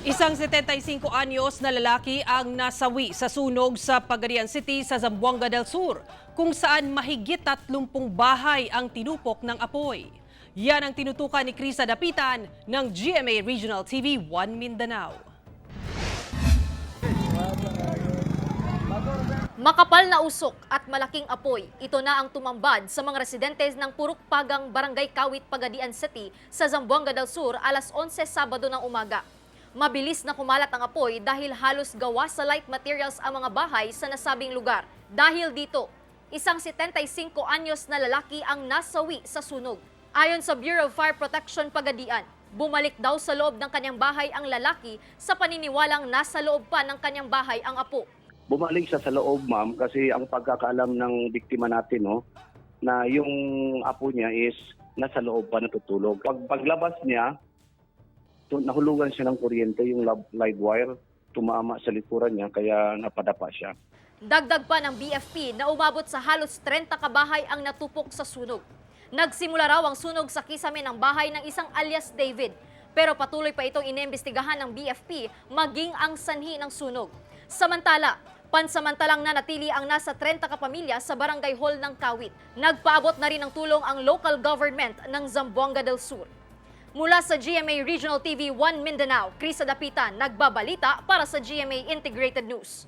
Isang 75 anyos na lalaki ang nasawi sa sunog sa Pagadian City sa Zamboanga del Sur, kung saan mahigit 30 bahay ang tinupok ng apoy. Yan ang tinutukan ni Krisa Dapitan ng GMA Regional TV 1 Mindanao. Makapal na usok at malaking apoy, ito na ang tumambad sa mga residente ng Purok Pagang, Barangay Kawit, Pagadian City sa Zamboanga del Sur alas 11 Sabado ng umaga. Mabilis na kumalat ang apoy dahil halos gawa sa light materials ang mga bahay sa nasabing lugar. Dahil dito, isang 75 anyos na lalaki ang nasawi sa sunog. Ayon sa Bureau of Fire Protection Pagadian, bumalik daw sa loob ng kanyang bahay ang lalaki sa paniniwalang nasa loob pa ng kanyang bahay ang apo. Bumalik siya sa loob, ma'am, kasi ang pagkakaalam ng biktima natin, no, na yung apo niya is nasa loob pa natutulog. Paglabas niya, nahulugan siya ng kuryente, yung live wire, tumama sa likuran niya, kaya napadapa siya. Dagdag pa ng BFP na umabot sa halos 30 kabahay ang natupok sa sunog. Nagsimula raw ang sunog sa kisame ng bahay ng isang alias David, pero patuloy pa itong inimbestigahan ng BFP maging ang sanhi ng sunog. Samantala, pansamantalang nanatili ang nasa 30 kapamilya sa Barangay Hall ng Kawit. Nagpaabot na rin ng tulong ang local government ng Zamboanga del Sur. Mula sa GMA Regional TV 1 Mindanao, Krisa Dapitan, nagbabalita para sa GMA Integrated News.